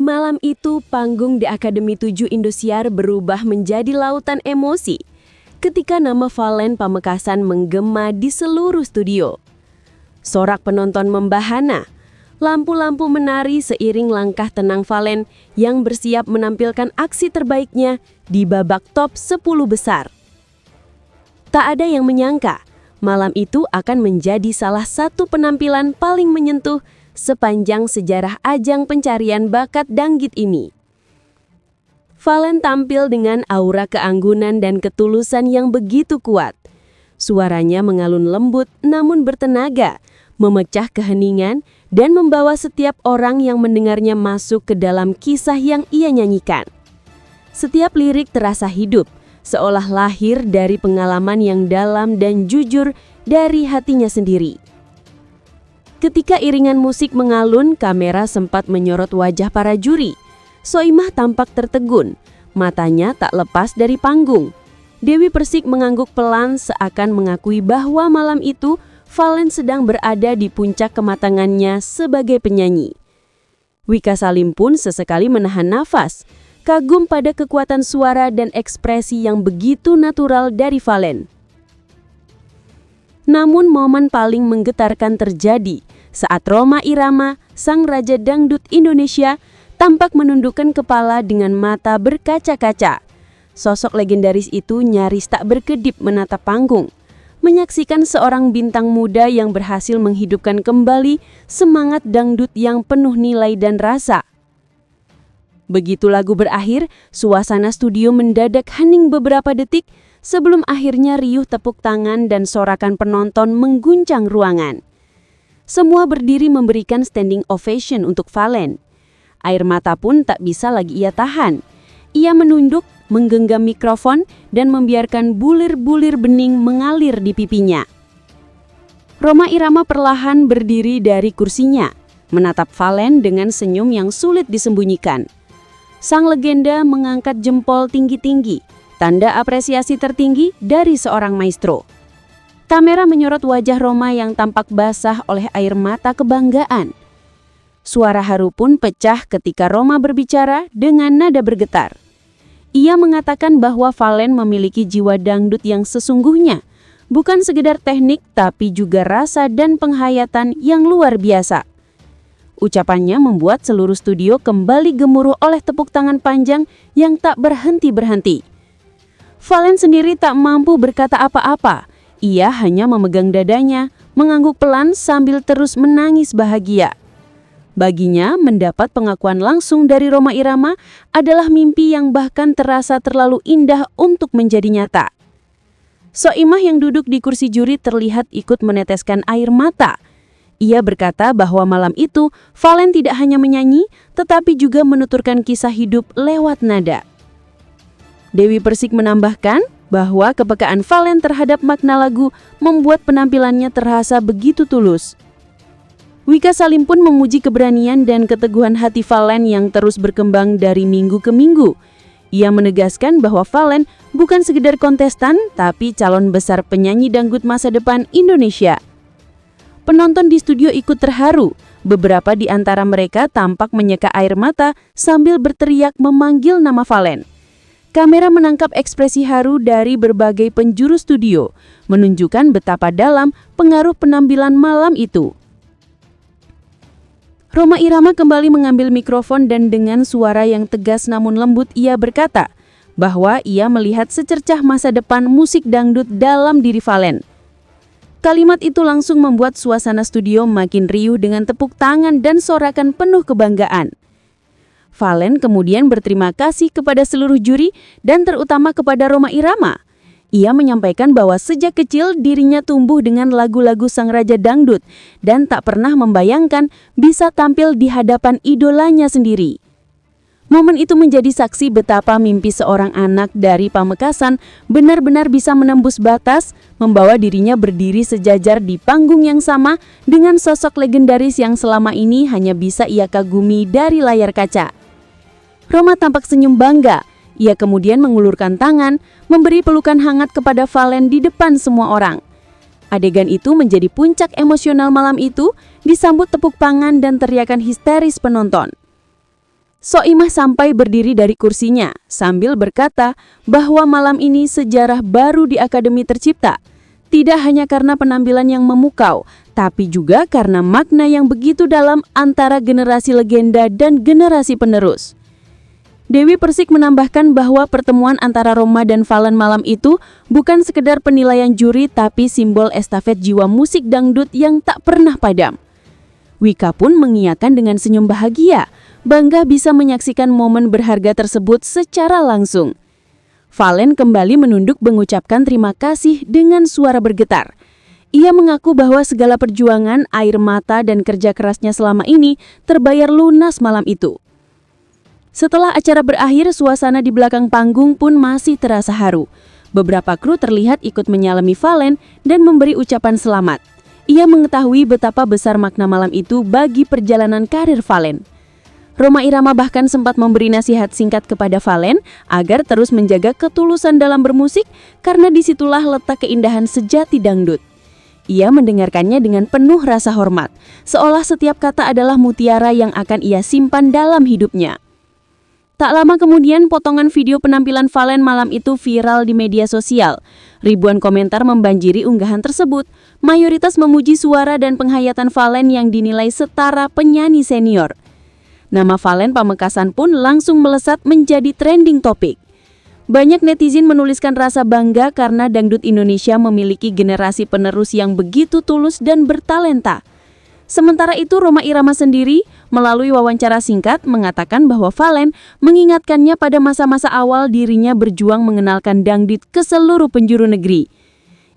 Malam itu, panggung di Akademi 7 Indosiar berubah menjadi lautan emosi ketika nama Valen Pamekasan menggema di seluruh studio. Sorak penonton membahana, lampu-lampu menari seiring langkah tenang Valen yang bersiap menampilkan aksi terbaiknya di babak top 10 besar. Tak ada yang menyangka, malam itu akan menjadi salah satu penampilan paling menyentuh sepanjang sejarah ajang pencarian bakat Danggit ini. Valen tampil dengan aura keanggunan dan ketulusan yang begitu kuat. Suaranya mengalun lembut namun bertenaga, memecah keheningan dan membawa setiap orang yang mendengarnya masuk ke dalam kisah yang ia nyanyikan. Setiap lirik terasa hidup, seolah lahir dari pengalaman yang dalam dan jujur dari hatinya sendiri. Ketika iringan musik mengalun, kamera sempat menyorot wajah para juri. Soimah tampak tertegun, matanya tak lepas dari panggung. Dewi Persik mengangguk pelan seakan mengakui bahwa malam itu Valen sedang berada di puncak kematangannya sebagai penyanyi. Wika Salim pun sesekali menahan nafas, kagum pada kekuatan suara dan ekspresi yang begitu natural dari Valen. Namun momen paling menggetarkan terjadi saat Rhoma Irama, sang Raja Dangdut Indonesia, tampak menundukkan kepala dengan mata berkaca-kaca. Sosok legendaris itu nyaris tak berkedip menatap panggung, menyaksikan seorang bintang muda yang berhasil menghidupkan kembali semangat dangdut yang penuh nilai dan rasa. Begitu lagu berakhir, suasana studio mendadak hening beberapa detik sebelum akhirnya riuh tepuk tangan dan sorakan penonton mengguncang ruangan. Semua berdiri memberikan standing ovation untuk Valen. Air mata pun tak bisa lagi ia tahan. Ia menunduk, menggenggam mikrofon, dan membiarkan bulir-bulir bening mengalir di pipinya. Rhoma Irama perlahan berdiri dari kursinya, menatap Valen dengan senyum yang sulit disembunyikan. Sang legenda mengangkat jempol tinggi-tinggi, tanda apresiasi tertinggi dari seorang maestro. Kamera menyorot wajah Rhoma yang tampak basah oleh air mata kebanggaan. Suara haru pun pecah ketika Rhoma berbicara dengan nada bergetar. Ia mengatakan bahwa Valen memiliki jiwa dangdut yang sesungguhnya, bukan sekedar teknik tapi juga rasa dan penghayatan yang luar biasa. Ucapannya membuat seluruh studio kembali gemuruh oleh tepuk tangan panjang yang tak berhenti-berhenti. Valen sendiri tak mampu berkata apa-apa. Ia hanya memegang dadanya, mengangguk pelan sambil terus menangis bahagia. Baginya, mendapat pengakuan langsung dari Rhoma Irama adalah mimpi yang bahkan terasa terlalu indah untuk menjadi nyata. Soimah yang duduk di kursi juri terlihat ikut meneteskan air mata. Ia berkata bahwa malam itu, Valen tidak hanya menyanyi, tetapi juga menuturkan kisah hidup lewat nada. Dewi Persik menambahkan bahwa kepekaan Valen terhadap makna lagu membuat penampilannya terasa begitu tulus. Wika Salim pun memuji keberanian dan keteguhan hati Valen yang terus berkembang dari minggu ke minggu. Ia menegaskan bahwa Valen bukan sekedar kontestan, tapi calon besar penyanyi dangdut masa depan Indonesia. Penonton di studio ikut terharu. Beberapa di antara mereka tampak menyeka air mata sambil berteriak memanggil nama Valen. Kamera menangkap ekspresi haru dari berbagai penjuru studio, menunjukkan betapa dalam pengaruh penampilan malam itu. Rhoma Irama kembali mengambil mikrofon dan dengan suara yang tegas namun lembut ia berkata bahwa ia melihat secercah masa depan musik dangdut dalam diri Valen. Kalimat itu langsung membuat suasana studio makin riuh dengan tepuk tangan dan sorakan penuh kebanggaan. Valen kemudian berterima kasih kepada seluruh juri dan terutama kepada Rhoma Irama. Ia menyampaikan bahwa sejak kecil dirinya tumbuh dengan lagu-lagu sang raja dangdut dan tak pernah membayangkan bisa tampil di hadapan idolanya sendiri. Momen itu menjadi saksi betapa mimpi seorang anak dari Pamekasan benar-benar bisa menembus batas, membawa dirinya berdiri sejajar di panggung yang sama dengan sosok legendaris yang selama ini hanya bisa ia kagumi dari layar kaca. Rhoma tampak senyum bangga. Ia kemudian mengulurkan tangan, memberi pelukan hangat kepada Valen di depan semua orang. Adegan itu menjadi puncak emosional malam itu, disambut tepuk tangan dan teriakan histeris penonton. Soimah sampai berdiri dari kursinya sambil berkata bahwa malam ini sejarah baru di Akademi tercipta. Tidak hanya karena penampilan yang memukau, tapi juga karena makna yang begitu dalam antara generasi legenda dan generasi penerus. Dewi Persik menambahkan bahwa pertemuan antara Roma dan Valen malam itu bukan sekedar penilaian juri tapi simbol estafet jiwa musik dangdut yang tak pernah padam. Wika pun mengiyakan dengan senyum bahagia, bangga bisa menyaksikan momen berharga tersebut secara langsung. Valen kembali menunduk mengucapkan terima kasih dengan suara bergetar. Ia mengaku bahwa segala perjuangan, air mata, dan kerja kerasnya selama ini terbayar lunas malam itu. Setelah acara berakhir, suasana di belakang panggung pun masih terasa haru. Beberapa kru terlihat ikut menyalami Valen dan memberi ucapan selamat. Ia mengetahui betapa besar makna malam itu bagi perjalanan karir Valen. Rhoma Irama bahkan sempat memberi nasihat singkat kepada Valen agar terus menjaga ketulusan dalam bermusik karena disitulah letak keindahan sejati dangdut. Ia mendengarkannya dengan penuh rasa hormat, seolah setiap kata adalah mutiara yang akan ia simpan dalam hidupnya. Tak lama kemudian, potongan video penampilan Valen malam itu viral di media sosial. Ribuan komentar membanjiri unggahan tersebut, mayoritas memuji suara dan penghayatan Valen yang dinilai setara penyanyi senior. Nama Valen Pamekasan pun langsung melesat menjadi trending topik. Banyak netizen menuliskan rasa bangga karena dangdut Indonesia memiliki generasi penerus yang begitu tulus dan bertalenta. Sementara itu, Rhoma Irama sendiri melalui wawancara singkat mengatakan bahwa Valen mengingatkannya pada masa-masa awal dirinya berjuang mengenalkan dangdut ke seluruh penjuru negeri.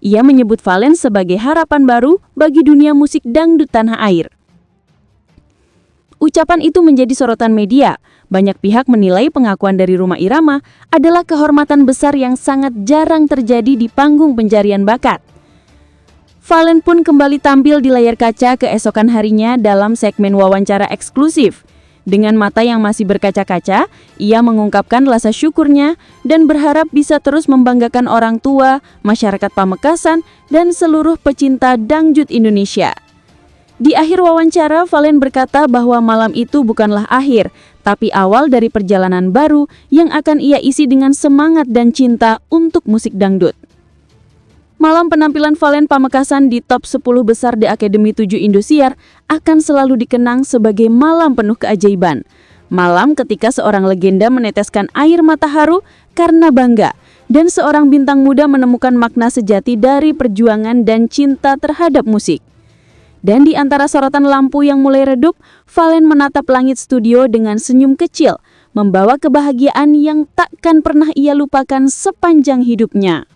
Ia menyebut Valen sebagai harapan baru bagi dunia musik dangdut tanah air. Ucapan itu menjadi sorotan media. Banyak pihak menilai pengakuan dari Rhoma Irama adalah kehormatan besar yang sangat jarang terjadi di panggung pencarian bakat. Valen pun kembali tampil di layar kaca keesokan harinya dalam segmen wawancara eksklusif. Dengan mata yang masih berkaca-kaca, ia mengungkapkan rasa syukurnya dan berharap bisa terus membanggakan orang tua, masyarakat Pamekasan, dan seluruh pecinta dangdut Indonesia. Di akhir wawancara, Valen berkata bahwa malam itu bukanlah akhir, tapi awal dari perjalanan baru yang akan ia isi dengan semangat dan cinta untuk musik dangdut. Malam penampilan Valen Pamekasan di top 10 besar di Akademi 7 Indosiar akan selalu dikenang sebagai malam penuh keajaiban. Malam ketika seorang legenda meneteskan air mata haru karena bangga, dan seorang bintang muda menemukan makna sejati dari perjuangan dan cinta terhadap musik. Dan di antara sorotan lampu yang mulai redup, Valen menatap langit studio dengan senyum kecil, membawa kebahagiaan yang takkan pernah ia lupakan sepanjang hidupnya.